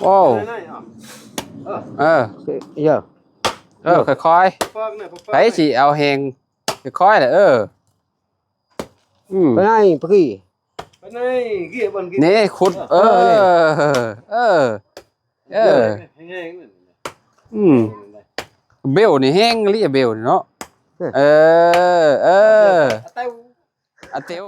โอ้เยอะค่อยๆไปสิเอาแหงค่อยๆเลยไปไหนไปกี่นี่ขุดเบลนี่แห้งเรียเบลเนาะอาเตียว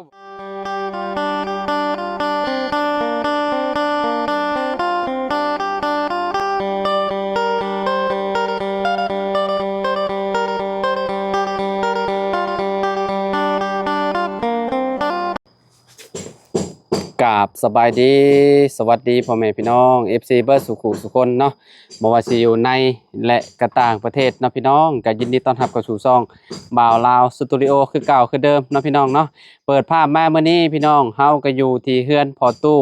กราบสบายดีสวัสดีพ่อแม่พี่น้อง FC เบิร์ดสุขุสุคนเนาะบ่ว่าสิอยู่ในและกระต่างประเทศเนาะพี่น้องก็ยินดีต้อนรับเข้าสู่ช่องบ่าวลาวสตูดิโอคือเก่าคือเดิมเนาะพี่น้องเนาะเปิดภาพมาเมื่อนี้พี่น้องเฮาก็อยู่ที่เฮือนพอตู้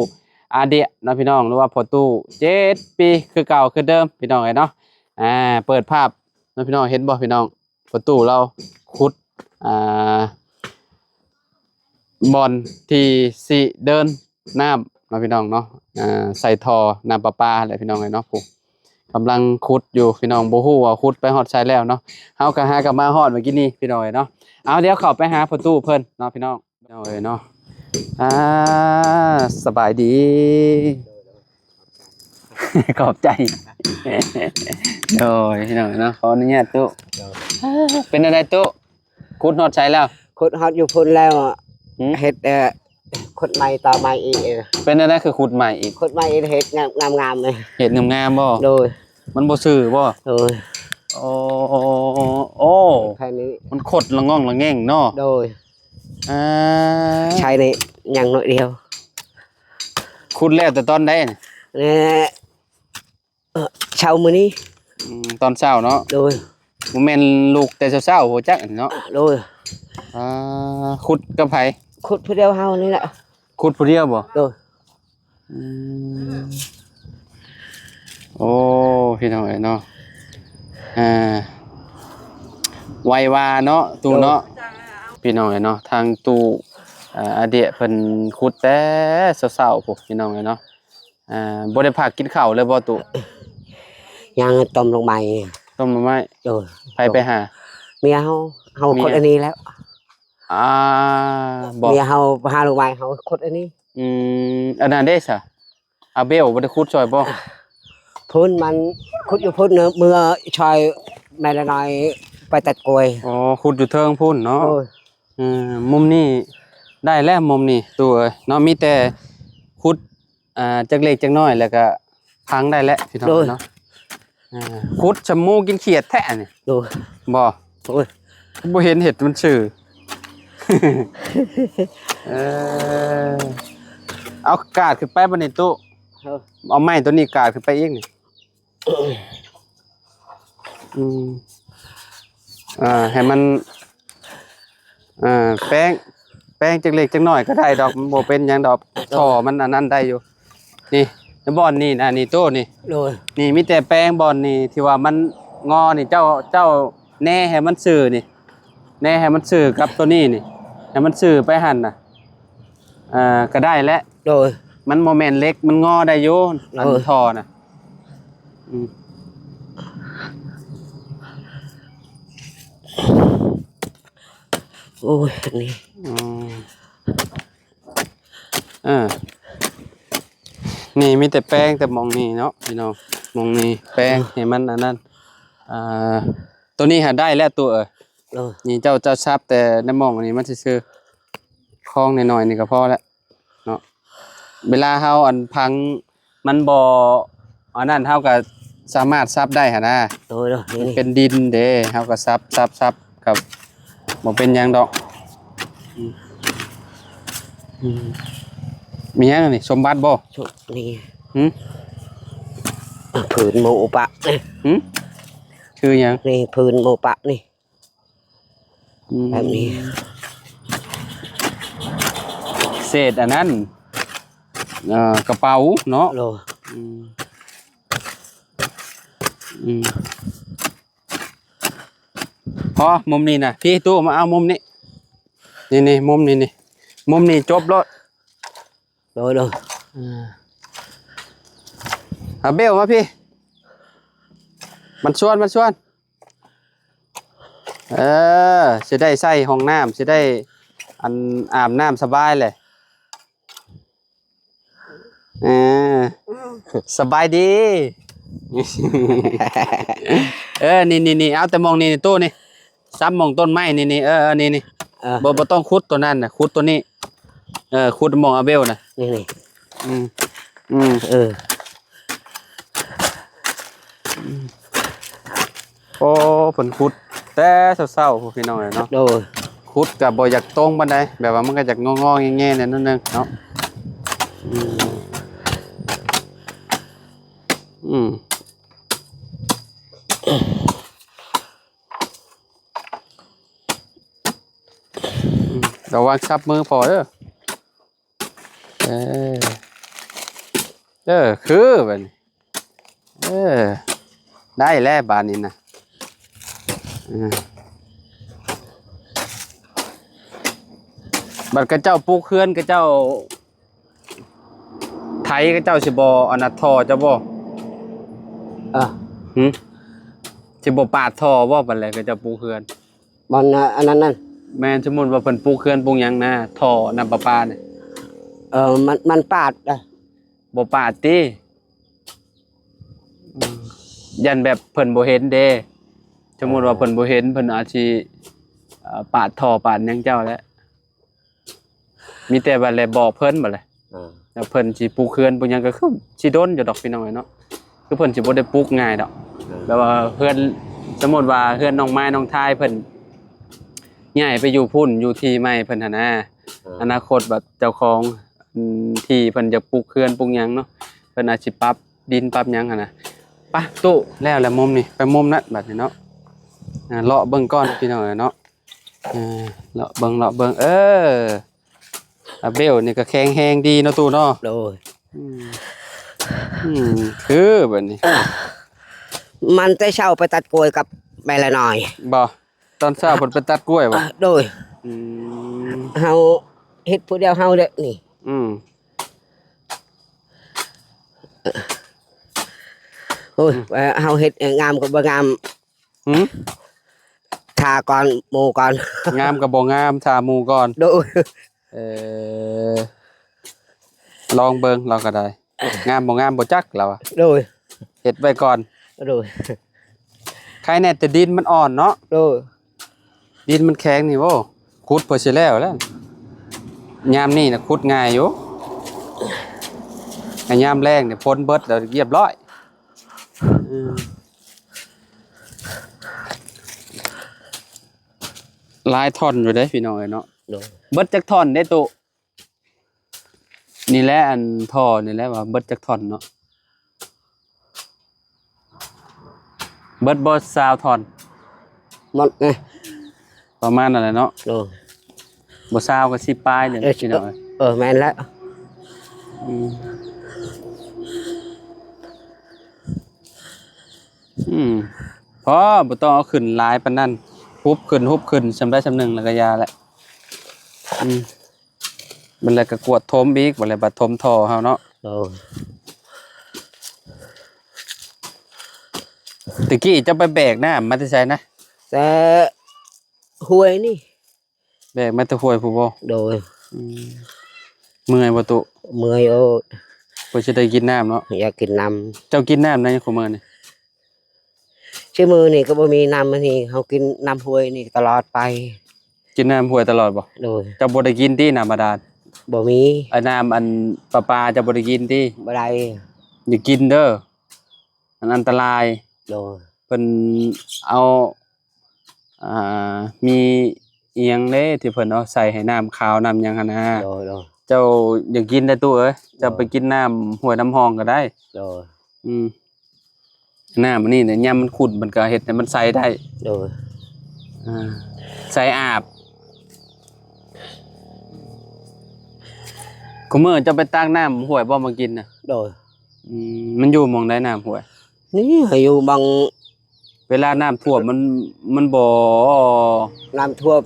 อาเดียเนาะพี่น้องหรือว่าพอตู้7 ปีคือเก่าคือเดิมพี่น้องเนาะเปิดภาพเนาะพี่น้องเห็นบ่พี่น้องพอตู้เราขุดบอลที่สิเดินน้ำมาพี่น้องเนาะใส่ท่อน้ำประปาอะไรพี่น้องเลยเนาะผมกำลังขุดอยู่พี่น้องโบฮู้ว่าขุดไปฮอดใช้แล้วเนาะเฮากะหากับมาฮอดเมื่อกี้นี้พี่น้องเนาะเอาเดี๋ยวเข้าไปหาประตูเพิ่นเนาะพี่น้องเนาะสบายดีขอบใจโอ้ยพี่น้องเนาะขออนุญาตตู้เป็นอะไรตู้ขุดฮอดใช้แล้วขุดฮอดอยู่พุ่นแล้วเฮ็ดขุดใหม่ต่อใหม่อีกเป็นอะไรคือขุดใหม่อีกขุดใหม่เฮ็ดงามเลยเฮ็ดงามบ่โดยมันบ่ซื่อบ่โดยโอ้แค่นี้มันขดละง่องละแง่งเนาะโดยใช้นี่อย่างน้อยเดียวขุดแล้วแต่ตอนใดเช้ามื้อนี้ตอนเช้าเนาะโดยบ่แม่นลูกแต่เช้าๆโหจักเนาะโดยขุดกับไผขุดผู้เดียวเฮานี่แหละขุดผู้เดียวบ่โดยโอ้พี่น้องเอ้ยเนาะไววาเนาะตู้เนาะพี่น้องเอ้ยเนาะทางตู้อาเดียเพิ่นขุดแต่เช้าๆพวกพี่น้องเอ้ยเนาะบ่ได้พักกินข้าวเลยบ่ตู้ยังต้มลงไปต้มลงไม้โดยไปหาเมียเฮาขุดอันนี้แล้วบอกเมียเฮาหาลงไปเฮาขุดอันนี้อันนั้นได้ซะอาเบลบ่ได้ขุดซอยบ่พุ่นมันขุดอยู่พุ่นเมื่อชอยแม่ละน้อยไปตัดกล้วยอ๋อขุดอยู่เทิงพุ่นเนาะมุมนี้ได้แล้วมุมนี้ตัวเนาะมีแต่ขุดจักเล็กจักน้อยแล้วก็พังได้แล้วพี่น้องเนาะขุดชะมูกินเขียดแท้นี่ดูบ่โอ้ยบ่เห็นเห็ดมันชื่อเอากาดขึ้นไปบนนี้ตู้เอาไม้ตัวนี้กาดขึ้นไปอีกนี่ให้มันแป้งจักเล็กจักน้อยก็ได้ดอกมันบ่เป็นหยังดอกท่อมันอันนั้นได้อยู่นี่บอนนี่นะนี่ตู้นี่นี่มีแต่แป้งบอนนี่ที่ว่ามันงอนี่เจ้าแน่ให้มันซื่อนี่แน่ให้มันซื่อกับตัวนี้นี่ให้มันซื่อไปหั่นน่ะก็ได้แล้วโดยมันโมเมนต์เล็กมันงอได้อยู่อันท่อน่ะโอ้ยนี่นี่มีแต่แป้งแต่มองนี่เนาะพี่น้องมองนี่แป้งเห็นมันอันนั้นตัวนี้หาได้แล้วตัวนี่เจ้าซับแต่ในมองอันนี้มันซื่อคล้องหน่อยๆนี่ก็พอแล้วเนาะเวลาเฮาอันพังมันบ่อันนั้นเฮาก็สามารถซับได้หั่นนะโดยนี่เป็นดินเด้เฮาก็ซับกับบ่เป็นหยังดอกมีหยังนี่สมบัติบ่นี่ผืนโมปะคือหยังนี่ผืนโมปะนี่แบบนี้เศษอันนั้นกระเป๋าเนาะพอมุมนี้นะพี่ตู้มาเอามุมนี้นี่มุมนี้นี่ มุมนี้จบแล้ว โดยโดย เบลมาพี่มันชวนสิได้ใส่ห้องน้ำสิได้อันอาบน้ำสบายเลยสบายดี นี่เอาแต่มองนี่ตู้นี่ซ้ำมองต้นไม้นี่นี่บ่ต้องขุดตัวนั้นนะขุดตัวนี้ขุดมองอาเบลนะ นี่ โอ้ผลขุดแต่เศร้าๆพวกพี่น้องเลยเนาะ โดย ขุดกับบ่อยากตรงปานใดแบบว่ามันก็อยากงอๆแง่ๆนิดนึงเนาะระวังซับมือพอเด้อคือแบบนี้ได้แล้วบานนี้นะบัดกระเจ้าปลูกเฮือนกระเจ้าไถกระเจ้าสิบ่อนาทอเจ้าบ่สิบ่ปาดท่อบ่บัดแลกระเจ้าปลูกเฮือน มันอันนั้นนั่น แม่นสมมุติว่าเพิ่นปลูกเฮือนปลูกหยังนะท่อน้ำประปาเนี่ย มันปาดบ่ปาดติยันแบบเพิ่นบ่เห็นเด้สมมุติว่าเพิ่นบ่เห็นเพิ่นอาจสิปาดท่อปาดหยังเจ้าแหละมีแต่บัดแลบอกเพิ่นบัดแหละแล้วเพิ่นสิปลูกเฮือนปลูกหยังก็คือสิโดนอยู่ดอกพี่น้องเนาะคือเพิ่นสิบ่ได้ปลูกง่ายดอกแบบว่าเฮือนสมมุติว่าเฮือนน้องไม้น้องทายเพิ่นย้ายไปอยู่พุ่นอยู่ที่ใหม่เพิ่นหั่นนะอนาคตแบบเจ้าของที่เพิ่นจะปลูกเฮือนปลูกหยังเนาะเพิ่นอาจสิปรับดินปรับหยังหั่นน่ะไปตู้แล้วมุมนี่ไปมุมนั้นบัดนี้เนาะเลาะเบิ่งก่อนพี่น้องเนาะเลาะเบิ่งเบลนี่ก็แข็งแรงดีเนาะตู้เนาะโดยคือแบบนี้มันจะเช่าไปตัดกล้วยกับแม่ละหน่อยบ่ตอนเช้าเพิ่นไปตัดกล้วยบ่โดยเฮาเฮ็ดผู้เดียวเฮาเด้อนี่โอ้ยเฮาเฮ็ดงามกับบ่งามทาก่อนหมู่ก่อนงามกับบ่งามทาหมู่ก่อนโดยลองเบิ่งเราก็ได้งามบ่งามบ่จักเราโดยเฮ็ดไว้ก่อนโดยใครแน่แต่ดินมันอ่อนเนาะโดยดินมันแข็งนี่โว้ขุดเพิ่นสิแล้วยามนี้น่ะขุดง่ายอยู่ยามแรงเนี่ยพ้นเบิดแล้วเรียบร้อยหลายท่อนอยู่เด้พี่น้องเนาะเบิดจักท่อนได้ตุนี่แหละอันท่อนี่แหละว่าเบิดจักท่อนเนาะเบิดบ่20ท่อนหมดไงประมาณนั่นแหละเนาะบ่20ก็10ปลายเนี่ยพี่น้องแม่นแล้วพอบ่ต้องเอาขึ้นหลายปานนั้นฮุบขึ้นซำได้ซำนึงแล้วก็ยาแหละมันเลยก็กวดทมอีกบ่เลยบัดทมท่อเฮาเนาะตะกี้จะไปแบกน้ำมาแต่ไสนะแต่ห้วยนี่แบกมาแต่ห้วยผู้บ่โดยเมื่อยบ่ตุเมื่อยโอ้เพิ่นสิได้กินน้ำเนาะอยากกินน้ำเจ้ากินน้ำในคุมื้อนี่ชื่อมือนี่ก็บ่มีน้ำนี่เฮากินน้ำห้วยนี่ตลอดไปกินน้ำห้วยตลอดบ่โดยเจ้าบ่ได้กินติน้ำบาดาลบ่มีน้ำอันประปาเจ้าบ่ได้กินติบ่ได้อย่ากินเด้ออันตรายโดยเพิ่นเอามีอีหยังเด้ที่เพิ่นเอาใส่ให้น้ำขาวน้ำหยังหั่นนะโดยเจ้าอยากกินได้ตู้เอ้ยจะไปกินน้ำห้วยน้ำหองก็ได้โดยน้ำมันนี่เนี่ยยามมันขุ่นมันก็เฮ็ดให้มันใสได้โดยใสอาบคุมื้อจะไปตักน้ำห้วยบ่มากินน่ะโดยมันอยู่หม้องใดน้ำห้วยนี่อยู่บางเวลาน้ำท่วมมันบ่น้ำท่วม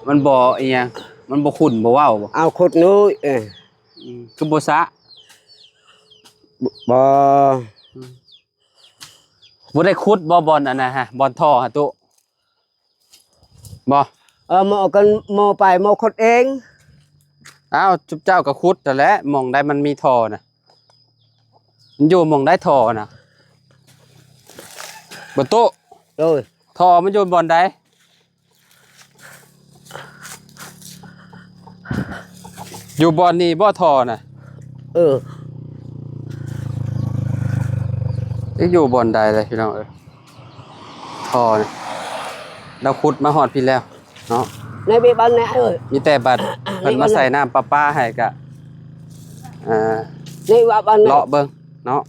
มันบ่อีหยัง มันบ่ขุ่นบ่ว้าวบ่ เอาขุดนู้ยคือบ่ซะ บ่ บ่ได้ขุดบ่บอลอันน่ะฮะบอลท่อฮะตุบ่ หมอกันหมอไปหมอขุดเอง อ้าวจุ๊บเจ้าก็ขุดแต่นแหละหม่องใดมันมีท่อน่ะมันอยู่หม่องได้ท่อน่ะบ่ตุ โดย ท่อมันอยู่บอลใดอยู่บอลนี่บ่ท่อน่ะอยู่บอลใดเลยพี่น้องท่อนี่เราขุดมาฮอดพี่แล้วเนาะ ในเบี้ยบ้านเนี่ยมีแต่บัตรเพิ่นมาใส่น้ำประปาให้กะนี่ว่าบ้านเลาะเบิ่งเนาะ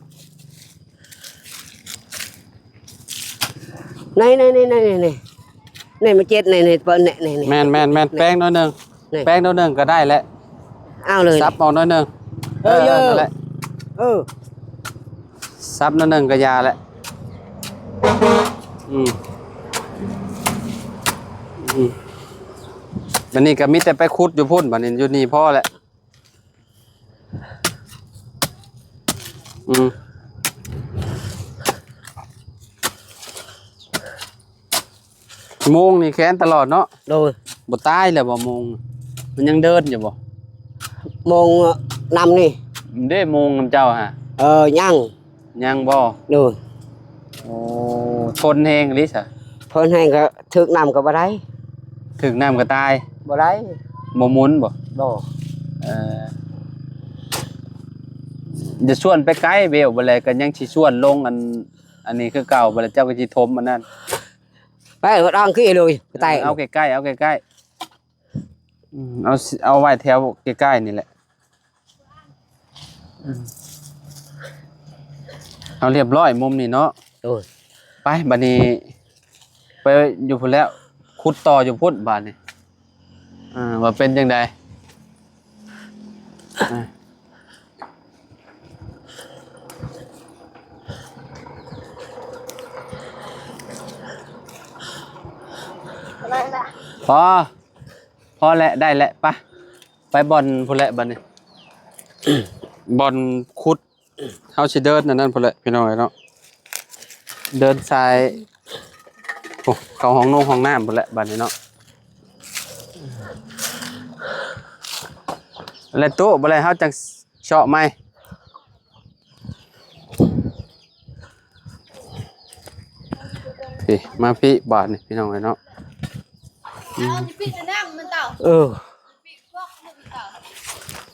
ในมาเจ็ดในเปิ้นเนี่ยแม่นแป้งน้อยนึงแป้งน้อยนึงก็ได้แล้วเอาเลยซับเอาน้อยนึงนั่นแหละซับน้อยนึงก็ยาแล้วบัดนี้ก็มีแต่ไปขุดอยู่พุ่นบัดนี้อยู่นี่พอแหละโมงนี่แค้นตลอดเนาะโดยบ่ตายแล้วบ่โมงมันยังเดินอยู่บ่โมงนำนี่เด้โมงนำเจ้าฮะยังบ่โดยโอ้ทนแฮงลิซะทนแฮงก็ถึกน้ำก็บ่ได้ถึกน้ำก็ตายบ่ได้บ่หมุนบ่จะชวนไปไกลเบลบ่เลยก็ยังสิชวนลงอันนี้คือเก่าบ่แล้วเจ้าก็สิทมอันนั้นไปก็ดังขึ้นเลยไปเอาใกล้ๆเอาไว้แถวใกล้ๆนี่แหละเอาเรียบร้อยมุมนี่เนาะไปบัดนี้ไปอยู่พุ่นแล้วขุดต่ออยู่พุ่นบัดนี้ว่าเป็นจังไดพอแล้วได้แล้วไปบอลพุ่นแล้วบัดนี้ บอลขุดเฮาสิเดินนั่นพุ่นแหละพี่น้องเนาะเดินซ้ายโอ้เข้าห้องนงห้องน้ำพุ่นแหละบัดนี้เนาะแล้วตู้บ่ได้เฮาจังเชาะไหมพี่มาพี่บาดนี่พี่น้องเนาะ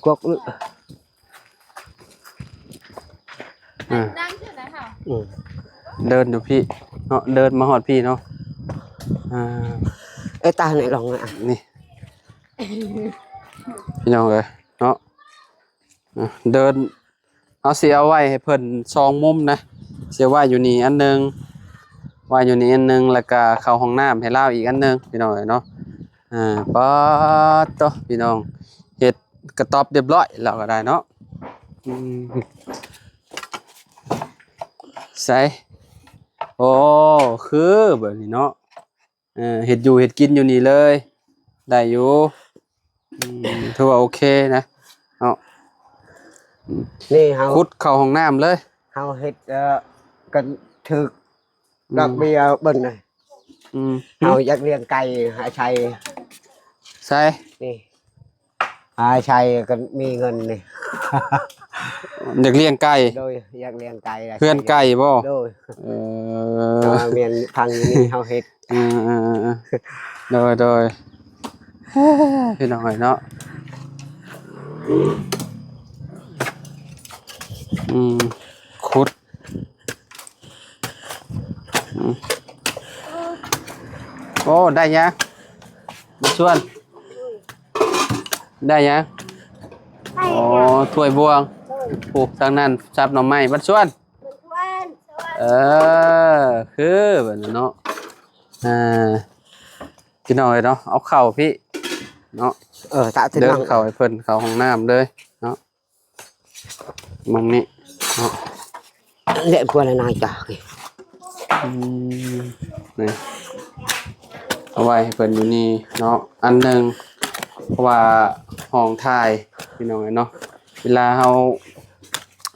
กวกเดินอยู่พี่เนาะเดินมาหอดพี่เนาะไอ้ตาไหนลองอ่ะนี่พี่น้องเลยเนาะเดินเอาเสียไว้ให้เพิ่น2มุมนะเสียไว้อยู่นี่อันนึงไว้อยู่นี่อันนึงแล้วก็เข้าห้องน้ำให้เล่าอีกอันนึงพี่น้องเนาะป๊าดโตพี่น้องเฮ็ดกระต๊อบเรียบร้อยแล้วก็ได้เนาะใส่โอ้คือแบบนี้เนาะเฮ็ดอยู่เฮ็ดกินอยู่นี่เลยได้อยู่ถือว่าโอเคนะเอานี่เฮาขุดเข้าห้องน้ำเลยเฮาเฮ็ดกันถึกดอกเบี้ยเบิ่นน่ะเฮาอยากเลี้ยงไก่หาชัยใช่นี่หาชัยก็มีเงินนี่อยากเลี้ยงไก่โดยอยากเลี้ยงไก่เพื่อนไก่บ่โดยเมียนพังนี่เฮาเฮ็ดโดยพี่น้องเนาะขุดโอ้ได้ยังมาชวนได้ยังโอ้ถ้วยบวงปลูกทางนั้นซับหน่อไม้บัดชวนคือแบบนั้นเนาะพี่น้อยเนาะเอาเข่าพี่เนาะเดินเข่าให้เพิ่นเข่าห้องน้ำเลยเนาะมุมนี้เนาะเละพวกอะไรนายจ้านี่เอาไว้ให้เพิ่นอยู่นี่เนาะอันหนึ่ง เพราะว่าห้องถ่ายพี่น้องเนาะเวลาเฮา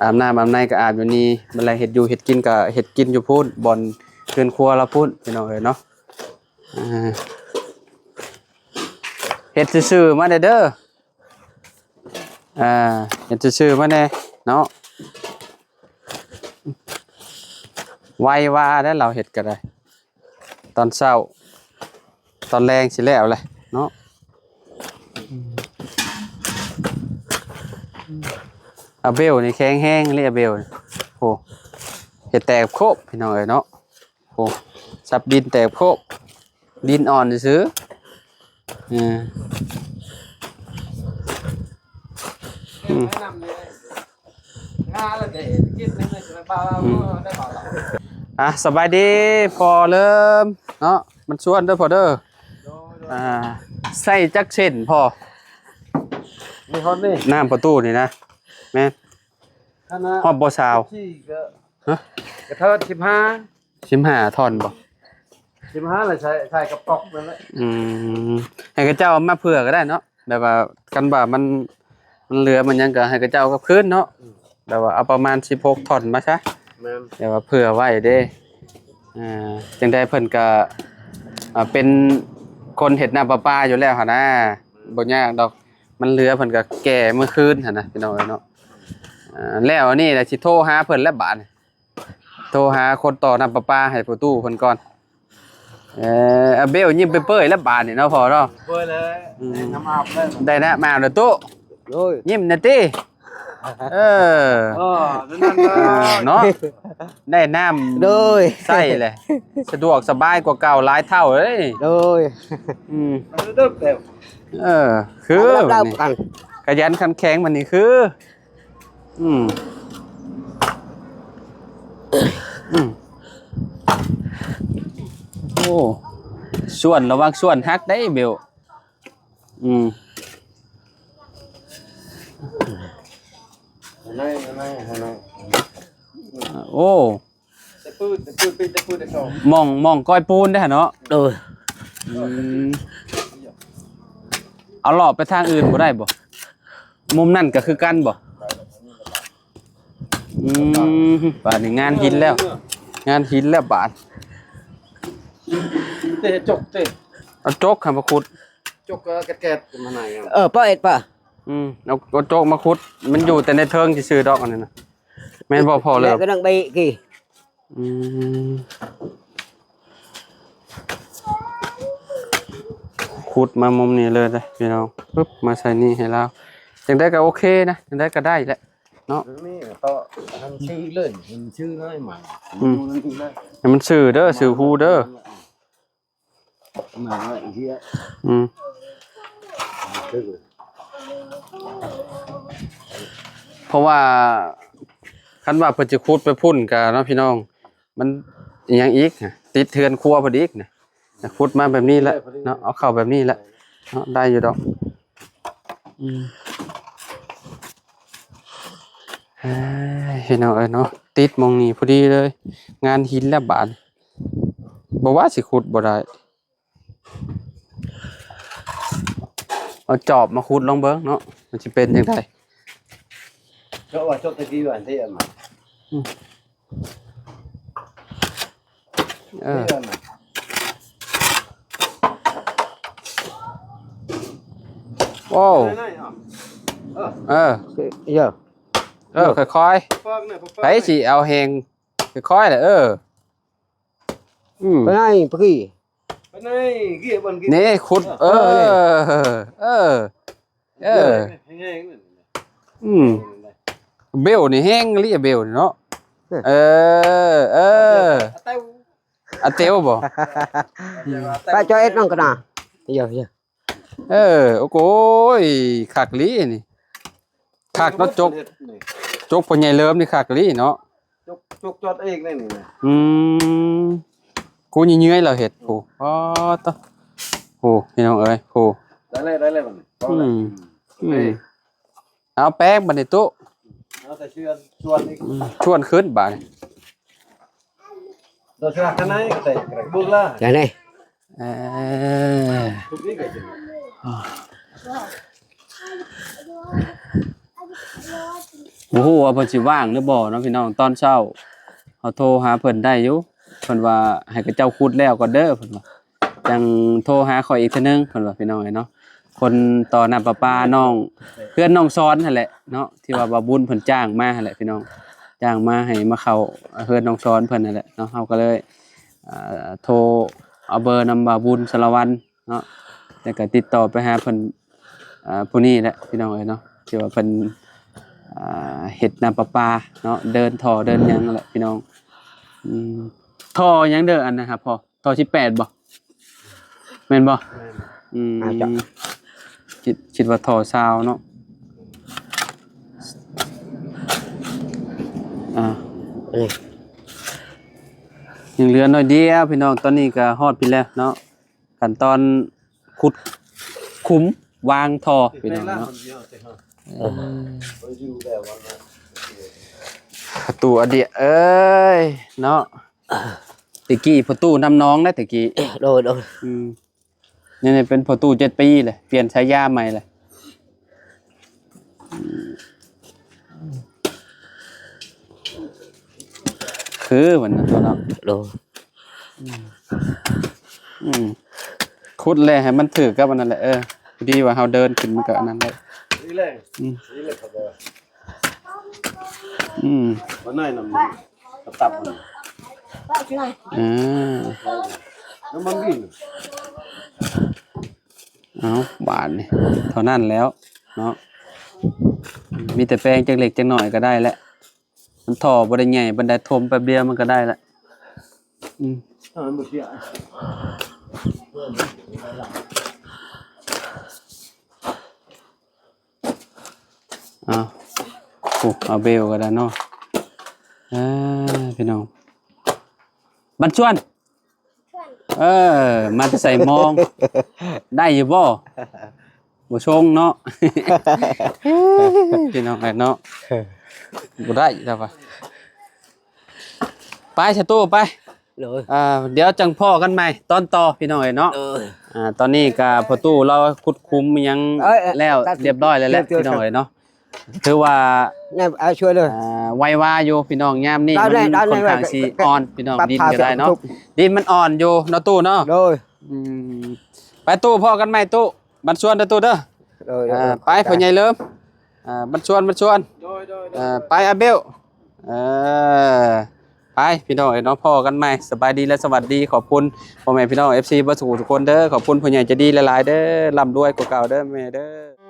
อาบน้ำอาบในก็อาบอยู่นี่เวลาเฮ็ดอยู่เฮ็ดกินก็เฮ็ดกินอยู่พุ่นบ่อนเรือนครัวเราพุ่นพี่น้องเนาะเฮ็ดซื่อๆมาเด้อเฮ็ดซื่อๆมาแน่เนาะไวว่าได้เราเฮ็ดก็ได้ตอนเช้าตอนแรงสิแล้วเลยเนาะอาเบลนี่แข็งแห้งเลยอาเบลโอ้เห็ดแตกโคบพี่น้องเอ้ยเนาะโอ้สับดินแตกโคบดินอ่อนซื้อสบายดีพอเริ่มเนาะมันชวนเด้อพอเด้อใส่จักเส้นพอนี่ฮอดนี่น้ำประตูนี่นะแม่ฮอบบ่ซาวฮะกระเทิด15ท่อนบ่15เลยใส่กระป๋องนั่นแหละให้กระเจ้ามาเผื่อก็ได้เนาะแบบว่ากันบ่ามันเหลือมันยังก็ให้กระเจ้ากับคืนเนาะแบบว่าเอาประมาณ16ท่อนมาซะเดี๋ยวว่าเผื่อไว้เด้จังได้เพิ่นก็เป็นคนเฮ็ดน้ำประปาอยู่แล้วหั่นนะบ่ยากดอกมันเหลือเพิ่นก็แก่เมื่อคืนหั่นนะพี่น้องเนาะแล้วนี่แหละสิโทรหาเพิ่นแล้วบาดโทรหาคนต่อน้ำประปาให้ประตูเพิ่นก่อนเบลยิ้มไปเปื่อยแล้วบาดนี่เนาะพอเนาะเปื่อยเลยน้ำอาบได้นะมาแล้วตู้ยิ้มนะติเนาะได้น้ำโดยใส่เลยสะดวกสบายกว่าเก่าหลายเท่าเลยโดยคือขยันขันแข็งมันนี่คือโอ้ส่วนระวังส่วนฮักได้เบลโอ้มองก้อยปูนได้เนาะเอาหลอบไปทางอื่นบ่ได้บ่มุมนั่นก็คือกันบ่บาดนี่งานหินแล้วงานหินแล้วบาดจกเอาโจกมาขุดจกแกะมาไหนป้าเอ็ดป่ะเอาโจกมาขุดมันอยู่แต่ในเทิงซื่อๆดอกอันนั้นน่ะแม่นบ่พอเลยก็ดังใบกี่ขุดมามุมนี้เลยพี่น้องปึ๊บมาใส่นี่ให้เราจังได้ก็โอเคนะจังได้ก็ได้แหละเนาะนี่ต่อทำชื่อเลยชื่อน้อยใหม่ให้มันสื่อเด้อสื่อฮูเด้อมาไอ้เหี้ยเพราะว่าคันว่าเพิ่นจะขุดไปพุ่นกะเนาะพี่น้องมันอีหยังอีกติดเทือนครัวพอดีอีกนะขุดมาแบบนี้แหละเนาะเอาเข้าแบบนี้แหละเนาะได้อยู่ดอกพี่น้องเนาะติดมองนี่พอดีเลยงานหินและบาดบ่ว่าสิขุดบ่ได้เอาจอบมาขุดลองเบิ่งเนาะมันสิเป็นจังได๋ก็ว่าจบตะกี้ว่าที่อ่ะมาโอ้เยอะค่อยๆไปสิเอาแหงค่อยๆแหละไปไหนไปกี่ไปไหนกี่บนกี่นี่ขุดเบลนี่แห้งเรียเบลเนาะอาเตียวบ่ไปจอยเอ็ดน้องกันนะเยอะโอ้โหขักลีนี่ขักเนาะจกพ่อใหญ่เริ่มนี่ขักลีเนาะจกจอดเองนี่กูยื้อเราเห็ดโอ้ต่อโอ้พี่น้องเอ้ยโอ้ได้เลยมันเอาแป้งบันในตู้เอาแต่ชวนขึ้นบ่าตัวชวนข้างในก็ได้บุกละใช่ไหมทุกนี้ก็จริง บ่ฮู้ว่าเพิ่นสิว่างหรือบ่เนาะพี่น้องตอนเช้าเฮาโทรหาเพิ่นได้อยู่เพิ่นว่าให้กับเจ้าขุดแล้วก่อนเด้อเพิ่นว่าจังโทรหาข่อยอีกเทื่อนึงเพิ่นว่าพี่น้องเนาะคนต่อน้ำประปาน้องเพื่อนน้องซ้อนนั่นแหละเนาะที่ว่าบ่บุญเพิ่นจ้างมานั่นแหละพี่น้องจ้างมาให้มาเข้าเพื่อนน้องซ้อนเพิ่นนั่นแหละเนาะเฮาก็เลยโทรเอาเบอร์นำบ่บุญสารวัตรเนาะแล้วก็ติดต่อไปหาเพิ่นผู้นี้แหละพี่น้องเนาะที่ว่าเพิ่นเฮ็ดน้ำประปาเนาะเดินท่อเดินหยังนั่นแหละพี่น้องท่อหยังเด้ออันนะครับพ่อท่อ18บ่แม่นบ่คิดว่าท่อซาวเนาะยังเหลือน้อยเดียวพี่น้องตอนนี้ก็ฮอดพี่แล้วเนาะขั้นตอนขุดคุ้มวางท่อพี่น้องเนาะประตูอดีตเอ้ยเนาะตะกี้ประตูน้ำน้องนะตะกี้โดยนี่เป็นประตู7 ปีเลยเปลี่ยนฉายาใหม่เลยคือวันนั้นตัวเนาะโดยขุดเลยให้มันถือกับอันนั้นแหละดีว่าเฮาเดินขึ้นมันก็อันนั้นได้นี่เลยครับวันไหนนำตับมันน้ำมันวิ่งเอาบาทนี่เท่านั้นแล้วเนาะมีแต่แปลงจักเล็กจักหน่อยก็ได้แล้วมันท่อบ่ได้ใหญ่บันไดทมแป๊บเดียวมันก็ได้ละเอาเบลก็ได้เนาะพี่น้องบันชวนมันจะใส่มองได้อยู่บ่ชงเนาะพี่น้องเนาะบ่ได้แล้วป่ะไปชะตู้ไปเดี๋ยวจังพ่อกันใหม่ตอนต่อพี่น้องเนาะตอนนี้ก็พ่อตู้เราขุดคุ้มยังแล้วเรียบร้อยแล้วแหละพี่น้องเนาะถือว่าช่วยเลยไววาอยู่พี่น้องยามนี่มันค่อนข้างสิอ่อนพี่น้องดินก็ได้เนาะดินมันอ่อนอยู่เนาะตู้เนาะไปตู้พ่อกันใหม่ตู้บันชวนเด้อตู้เด้อไปพ่อใหญ่เริ่มบันชวนไปอาเบลไปพี่น้องเนาะพ่อกันใหม่สบายดีและสวัสดีขอบคุณพ่อแม่พี่น้อง FC บ่สุขทุกคนเด้อขอบคุณพ่อใหญ่ใจดีหลายๆเด้อร่ำรวยกว่าเก่าเด้อแม่เด้อ